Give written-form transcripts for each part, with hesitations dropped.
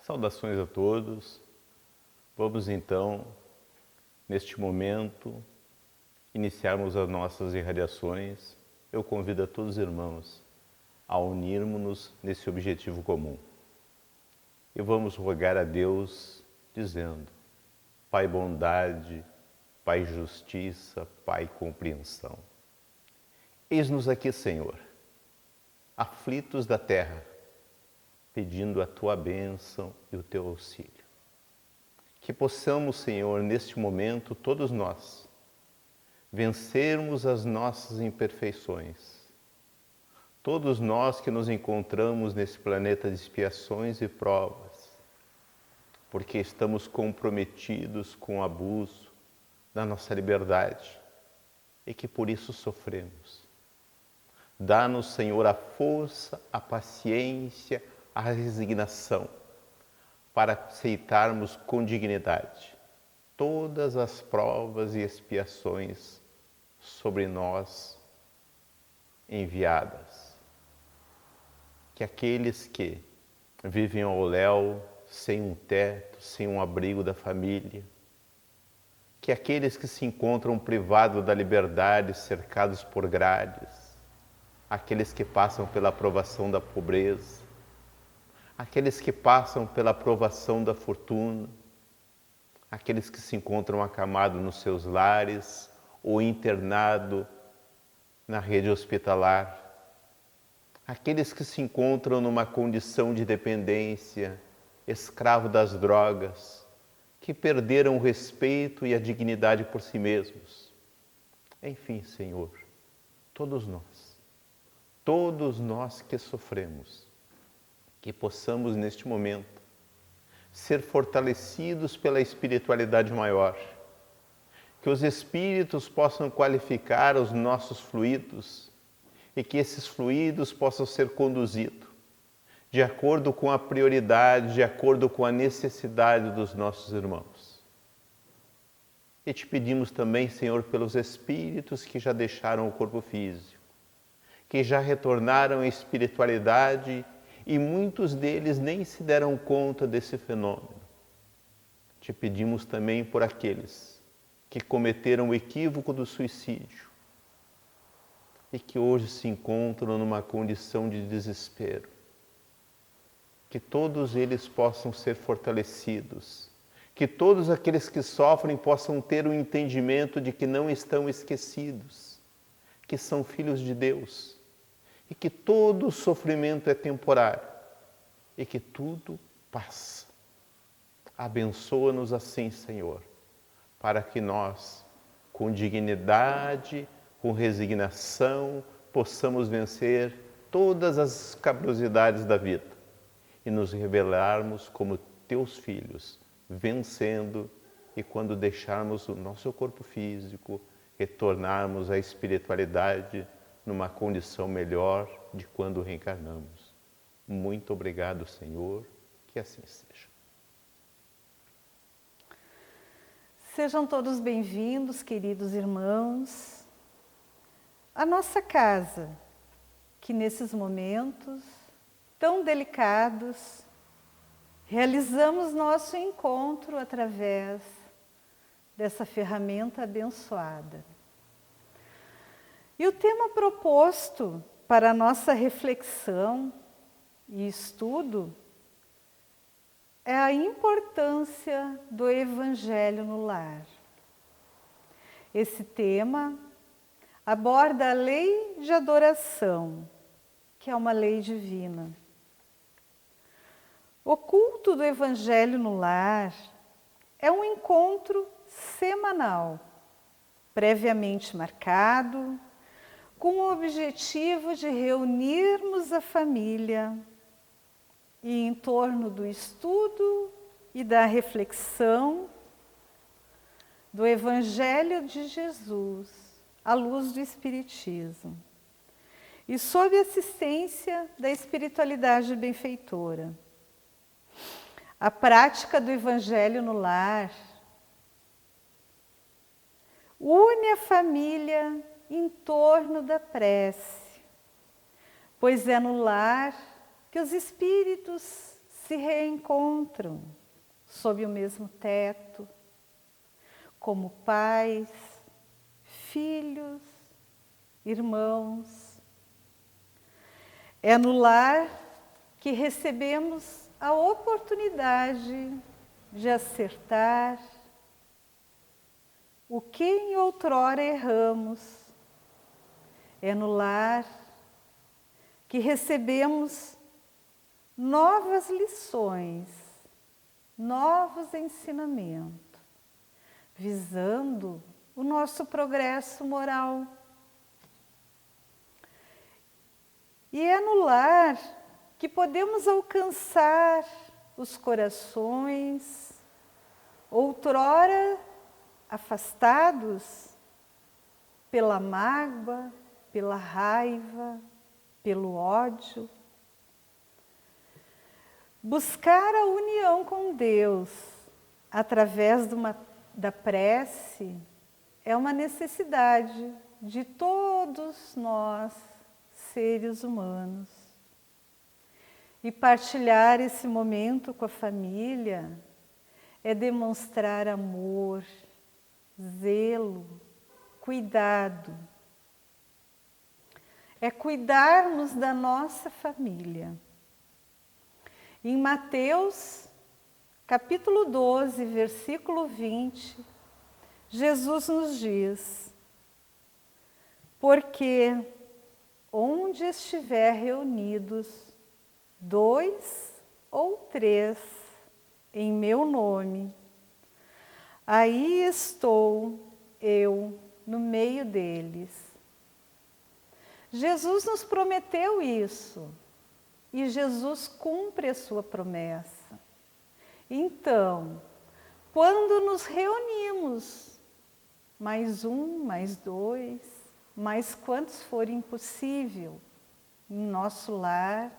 Saudações a todos. Vamos então, neste momento, iniciarmos as nossas irradiações. Eu convido a todos os irmãos a unirmos-nos nesse objetivo comum. E vamos rogar a Deus dizendo: Pai bondade, Pai justiça, Pai compreensão. Eis-nos aqui, Senhor, aflitos da terra, pedindo a Tua bênção e o Teu auxílio. Que possamos, Senhor, neste momento, todos nós, vencermos as nossas imperfeições. Todos nós que nos encontramos nesse planeta de expiações e provas, porque estamos comprometidos com o abuso da nossa liberdade e que por isso sofremos. Dá-nos, Senhor, a força, a paciência, a resignação para aceitarmos com dignidade todas as provas e expiações sobre nós enviadas. Que aqueles que vivem ao léu, sem um teto, sem um abrigo da família, que aqueles que se encontram privados da liberdade, cercados por grades, aqueles que passam pela provação da pobreza, aqueles que passam pela provação da fortuna, aqueles que se encontram acamados nos seus lares ou internados na rede hospitalar, aqueles que se encontram numa condição de dependência, escravo das drogas, que perderam o respeito e a dignidade por si mesmos. Enfim, Senhor, todos nós que sofremos, que possamos neste momento ser fortalecidos pela espiritualidade maior, que os espíritos possam qualificar os nossos fluidos e que esses fluidos possam ser conduzidos de acordo com a prioridade, de acordo com a necessidade dos nossos irmãos. E te pedimos também, Senhor, pelos espíritos que já deixaram o corpo físico, que já retornaram à espiritualidade e muitos deles nem se deram conta desse fenômeno. Te pedimos também por aqueles que cometeram o equívoco do suicídio e que hoje se encontram numa condição de desespero. Que todos eles possam ser fortalecidos, que todos aqueles que sofrem possam ter o entendimento de que não estão esquecidos, que são filhos de Deus e que todo sofrimento é temporário e que tudo passa. Abençoa-nos assim, Senhor, para que nós, com dignidade, com resignação, possamos vencer todas as escabrosidades da vida e nos revelarmos como teus filhos, vencendo, e quando deixarmos o nosso corpo físico, retornarmos à espiritualidade numa condição melhor de quando reencarnamos. Muito obrigado, Senhor, que assim seja. Sejam todos bem-vindos, queridos irmãos, à nossa casa, que nesses momentos tão delicados, realizamos nosso encontro através dessa ferramenta abençoada. E o tema proposto para a nossa reflexão e estudo é a importância do Evangelho no lar. Esse tema aborda a lei de adoração, que é uma lei divina. O culto do Evangelho no lar é um encontro semanal, previamente marcado, com o objetivo de reunirmos a família e em torno do estudo e da reflexão do Evangelho de Jesus, à luz do Espiritismo, e sob a assistência da espiritualidade benfeitora. A prática do Evangelho no lar une a família em torno da prece, pois é no lar que os espíritos se reencontram sob o mesmo teto, como pais, filhos, irmãos. É no lar que recebemos a oportunidade de acertar o que em outrora erramos. É no lar que recebemos novas lições, novos ensinamentos, visando o nosso progresso moral. E é no lar que podemos alcançar os corações, outrora afastados pela mágoa, pela raiva, pelo ódio. Buscar a união com Deus através da prece é uma necessidade de todos nós, seres humanos. E partilhar esse momento com a família é demonstrar amor, zelo, cuidado. É cuidarmos da nossa família. Em Mateus, capítulo 12, versículo 20, Jesus nos diz: porque onde estiver reunidos 2 ou 3 em meu nome, aí estou eu no meio deles. Jesus nos prometeu isso e Jesus cumpre a sua promessa. Então, quando nos reunimos, mais 1, mais 2, mais quantos forem possível, em nosso lar,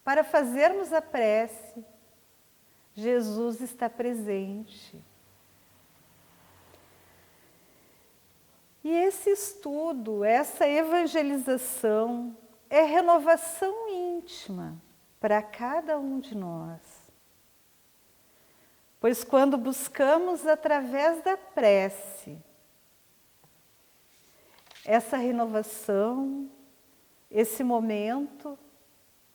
para fazermos a prece, Jesus está presente. E esse estudo, essa evangelização, é renovação íntima para cada um de nós. Pois quando buscamos através da prece essa renovação, esse momento,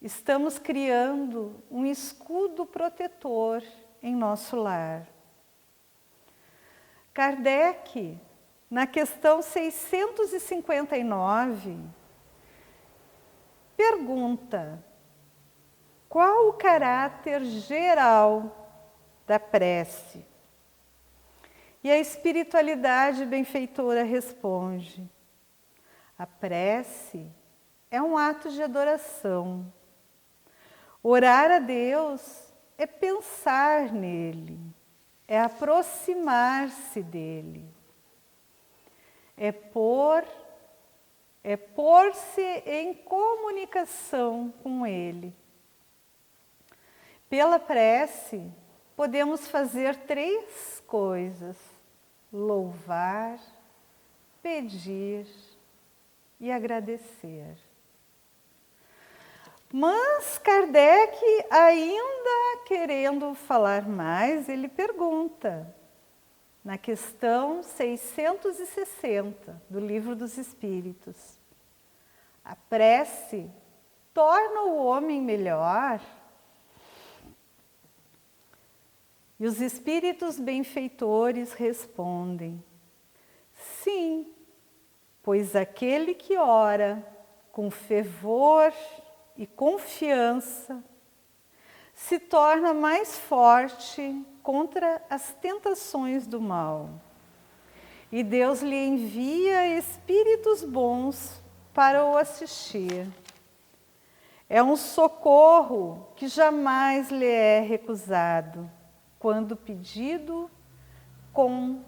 estamos criando um escudo protetor em nosso lar. Kardec, na questão 659, pergunta: qual o caráter geral da prece? E a espiritualidade benfeitora responde: a prece é um ato de adoração. Orar a Deus é pensar nele, é aproximar-se dele, é pôr-se em comunicação com ele. Pela prece, podemos fazer 3 coisas: louvar, pedir e agradecer. Mas Kardec, ainda querendo falar mais, ele pergunta, na questão 660 do Livro dos Espíritos: a prece torna o homem melhor? E os espíritos benfeitores respondem: sim, pois aquele que ora com fervor e confiança se torna mais forte contra as tentações do mal. E Deus lhe envia espíritos bons para o assistir. É um socorro que jamais lhe é recusado, quando pedido com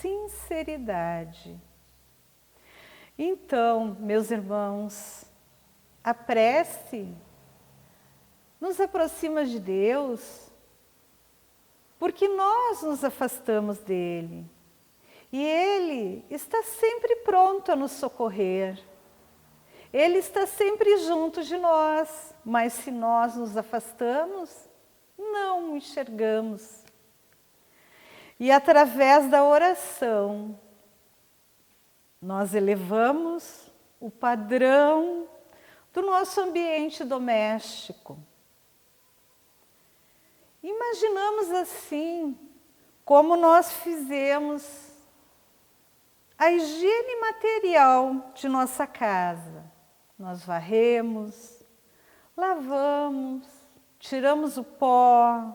sinceridade. Então, meus irmãos, a prece nos aproxima de Deus porque nós nos afastamos dele. E ele está sempre pronto a nos socorrer. Ele está sempre junto de nós, mas se nós nos afastamos, não enxergamos. E através da oração, nós elevamos o padrão do nosso ambiente doméstico. Imaginamos assim como nós fizemos a higiene material de nossa casa. Nós varremos, lavamos, tiramos o pó,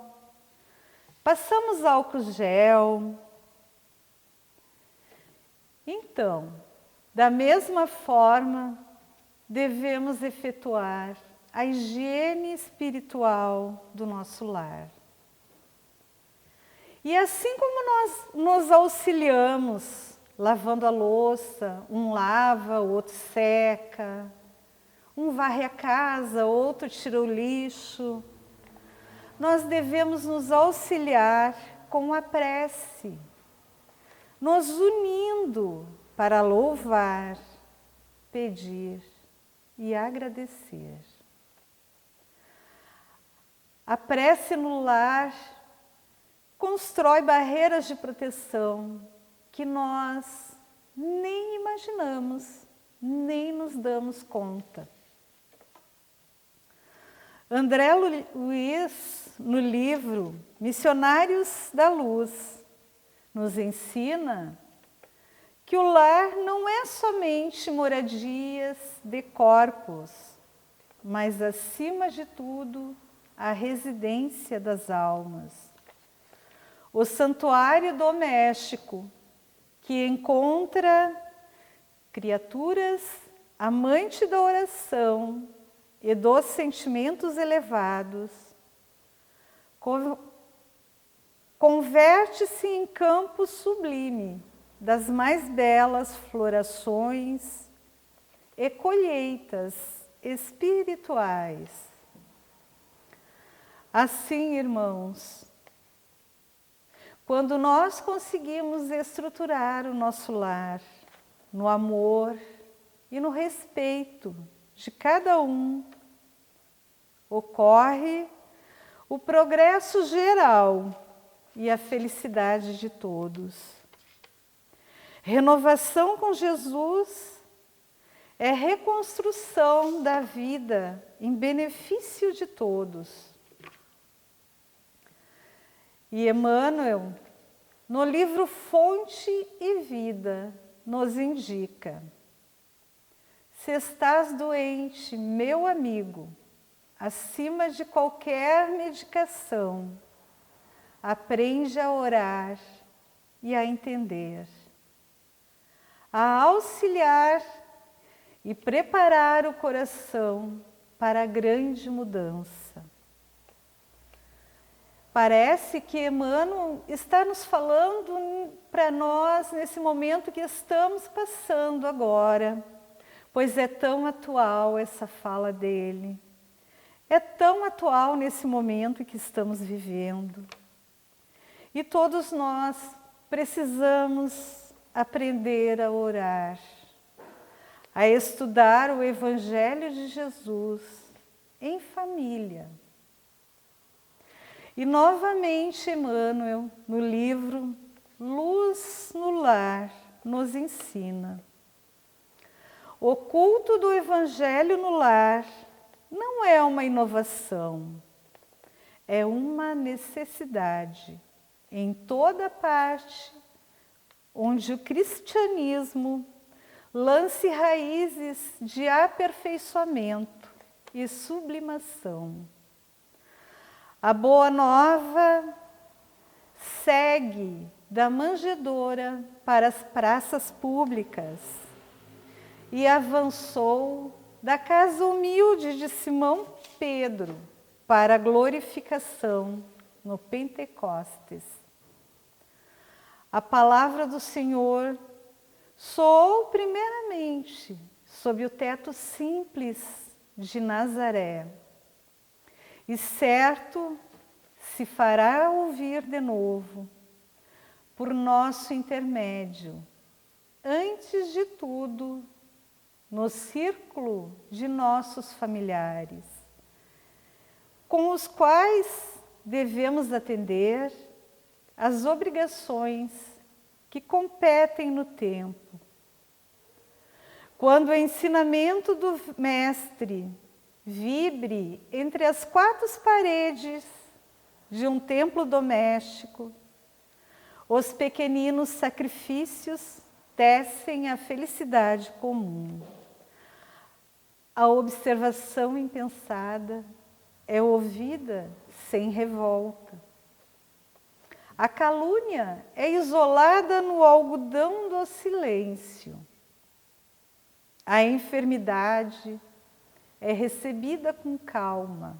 passamos álcool gel. Então, da mesma forma, devemos efetuar a higiene espiritual do nosso lar. E assim como nós nos auxiliamos, lavando a louça, um lava, o outro seca, um varre a casa, outro tira o lixo, nós devemos nos auxiliar com a prece, nos unindo para louvar, pedir e agradecer. A prece no lar constrói barreiras de proteção que nós nem imaginamos, nem nos damos conta. André Luiz, no livro Missionários da Luz, nos ensina que o lar não é somente moradias de corpos, mas, acima de tudo, a residência das almas. O santuário doméstico, que encontra criaturas amantes da oração e dos sentimentos elevados, converte-se em campo sublime das mais belas florações e colheitas espirituais. Assim, irmãos, quando nós conseguimos estruturar o nosso lar no amor e no respeito de cada um, ocorre o progresso geral e a felicidade de todos. Renovação com Jesus é reconstrução da vida em benefício de todos. E Emmanuel, no livro Fonte e Vida, nos indica: se estás doente, meu amigo, acima de qualquer medicação, aprende a orar e a entender, a auxiliar e preparar o coração para a grande mudança. Parece que Emmanuel está nos falando para nós nesse momento que estamos passando agora, pois é tão atual essa fala dele. É tão atual nesse momento que estamos vivendo. E todos nós precisamos aprender a orar, a estudar o Evangelho de Jesus em família. E novamente Emmanuel, no livro Luz no Lar, nos ensina: o culto do Evangelho no lar não é uma inovação, é uma necessidade em toda parte onde o cristianismo lance raízes de aperfeiçoamento e sublimação. A Boa Nova segue da manjedoura para as praças públicas e avançou da casa humilde de Simão Pedro para a glorificação no Pentecostes. A palavra do Senhor soou primeiramente sob o teto simples de Nazaré, e certo se fará ouvir de novo, por nosso intermédio, antes de tudo, no círculo de nossos familiares, com os quais devemos atender às obrigações que competem no tempo. Quando o ensinamento do Mestre vibre entre as quatro paredes de um templo doméstico, os pequeninos sacrifícios tecem a felicidade comum. A observação impensada é ouvida sem revolta. A calúnia é isolada no algodão do silêncio. A enfermidade é recebida com calma.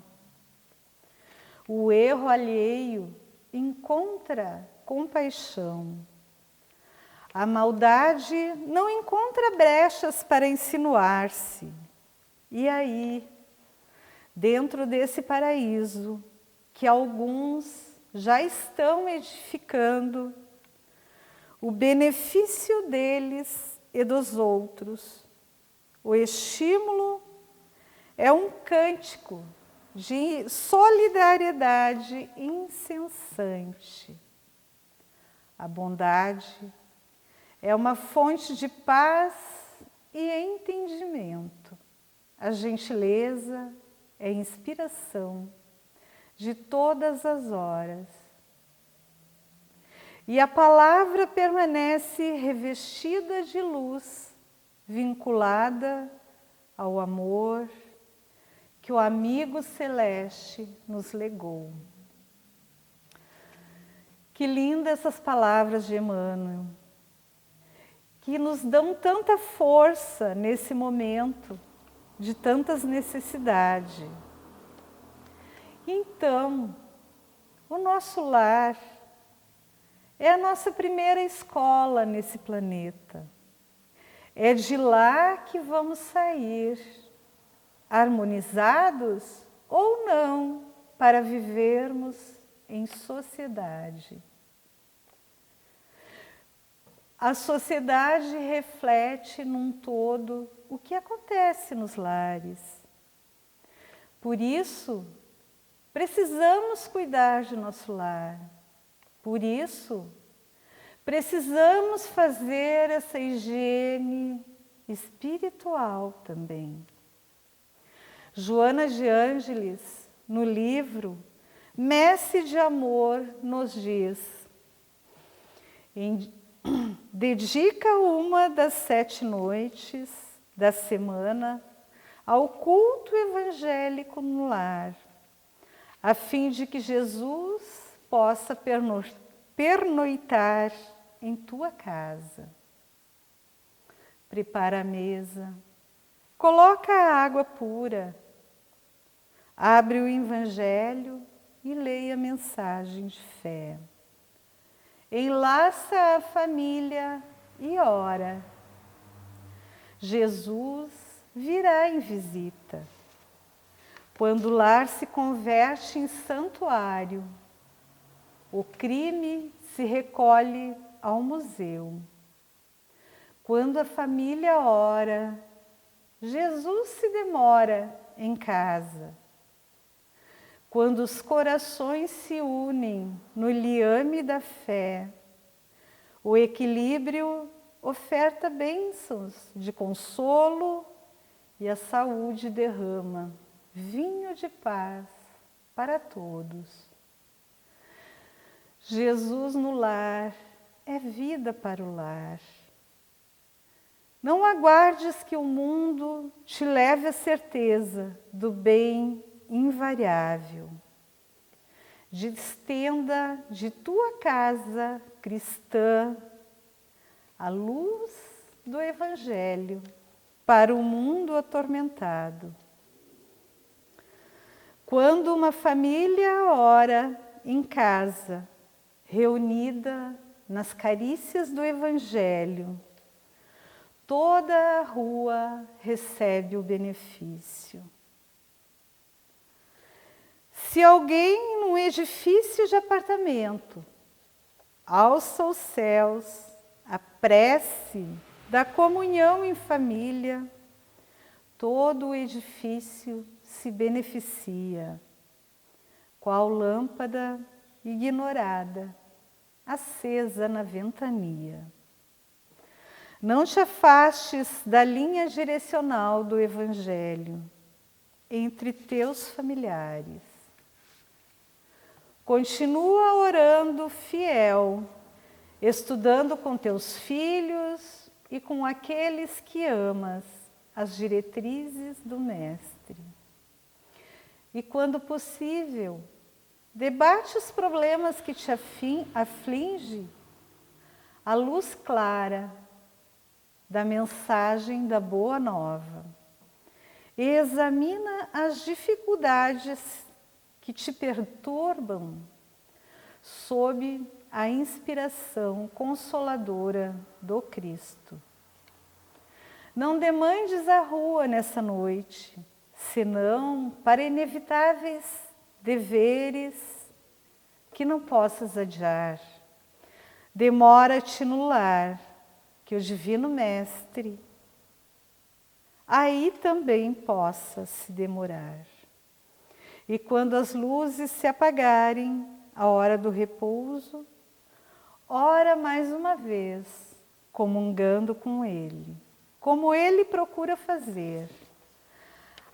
O erro alheio encontra compaixão. A maldade não encontra brechas para insinuar-se. E aí, dentro desse paraíso que alguns já estão edificando, o benefício deles e dos outros, o estímulo é um cântico de solidariedade incessante. A bondade é uma fonte de paz e entendimento. A gentileza é inspiração de todas as horas. E a palavra permanece revestida de luz, vinculada ao amor que o amigo celeste nos legou. Que lindas essas palavras de Emmanuel, que nos dão tanta força nesse momento de tantas necessidades. Então, o nosso lar é a nossa primeira escola nesse planeta. É de lá que vamos sair, harmonizados ou não, para vivermos em sociedade. A sociedade reflete num todo o que acontece nos lares. Por isso, precisamos cuidar de nosso lar. Por isso, precisamos fazer essa higiene espiritual também. Joana de Ângeles, no livro Messe de Amor, nos diz: dedica uma das 7 noites da semana ao culto evangélico no lar, a fim de que Jesus possa pernoitar em tua casa. Prepara a mesa, coloca a água pura, abre o Evangelho e leia a mensagem de fé. Enlaça a família e ora. Jesus virá em visita. Quando o lar se converte em santuário, o crime se recolhe ao museu. Quando a família ora, Jesus se demora em casa. Quando os corações se unem no liame da fé, o equilíbrio oferta bênçãos de consolo e a saúde derrama vinho de paz para todos. Jesus no lar é vida para o lar. Não aguardes que o mundo te leve à certeza do bem invariável. Estenda de tua casa cristã a luz do Evangelho para o mundo atormentado. Quando uma família ora em casa, reunida nas carícias do Evangelho, toda a rua recebe o benefício. Se alguém num edifício de apartamento alça aos céus a prece da comunhão em família, todo o edifício se beneficia. qual lâmpada ignorada, acesa na ventania. Não te afastes da linha direcional do Evangelho entre teus familiares. Continua orando fiel, estudando com teus filhos e com aqueles que amas as diretrizes do Mestre. E quando possível, debate os problemas que te aflige à luz clara da mensagem da Boa Nova. E examina as dificuldades que te perturbam sob a inspiração consoladora do Cristo. Não demandes a rua nessa noite, senão para inevitáveis deveres que não possas adiar. Demora-te no lar, que o Divino Mestre aí também possa se demorar. E quando as luzes se apagarem, a hora do repouso, ora mais uma vez, comungando com Ele, como Ele procura fazer,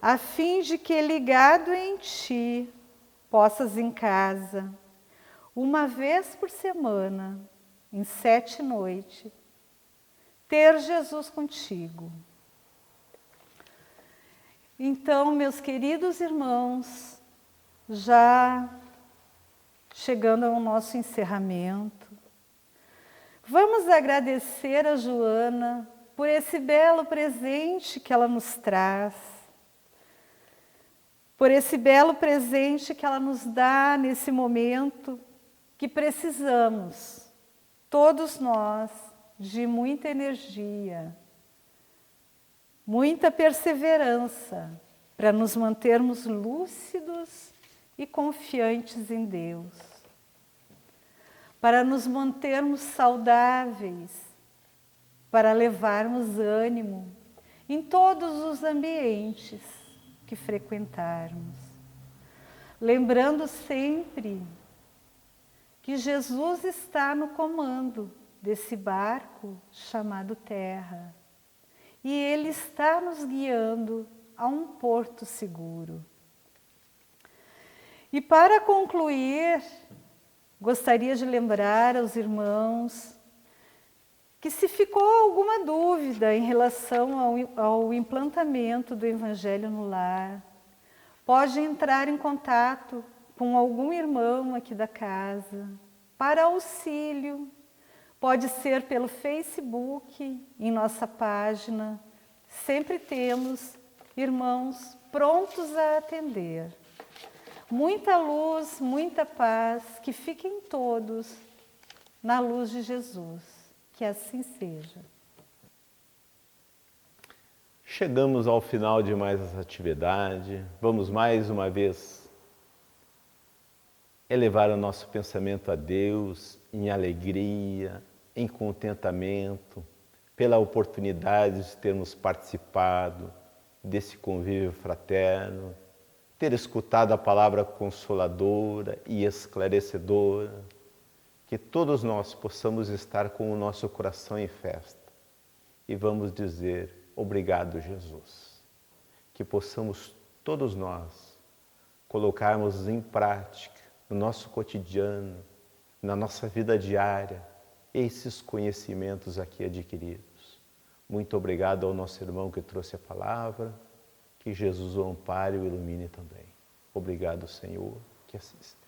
a fim de que, ligado em ti, possas em casa, uma vez por semana, em 7 noites, ter Jesus contigo. Então, meus queridos irmãos, já chegando ao nosso encerramento, vamos agradecer a Joana por esse belo presente que ela nos traz, por esse belo presente que ela nos dá nesse momento que precisamos, todos nós, de muita energia, muita perseverança para nos mantermos lúcidos e confiantes em Deus, para nos mantermos saudáveis, para levarmos ânimo em todos os ambientes que frequentarmos, lembrando sempre que Jesus está no comando desse barco chamado Terra e Ele está nos guiando a um porto seguro. E para concluir, gostaria de lembrar aos irmãos que se ficou alguma dúvida em relação ao implantamento do Evangelho no lar, pode entrar em contato com algum irmão aqui da casa para auxílio. Pode ser pelo Facebook, em nossa página. Sempre temos irmãos prontos a atender. Muita luz, muita paz, que fiquem todos na luz de Jesus. Que assim seja. Chegamos ao final de mais essa atividade. Vamos mais uma vez elevar o nosso pensamento a Deus em alegria, em contentamento, pela oportunidade de termos participado desse convívio fraterno, ter escutado a palavra consoladora e esclarecedora, que todos nós possamos estar com o nosso coração em festa e vamos dizer obrigado, Jesus. Que possamos todos nós colocarmos em prática no nosso cotidiano, na nossa vida diária, esses conhecimentos aqui adquiridos. Muito obrigado ao nosso irmão que trouxe a palavra, que Jesus o ampare e o ilumine também. Obrigado, Senhor, que assim seja.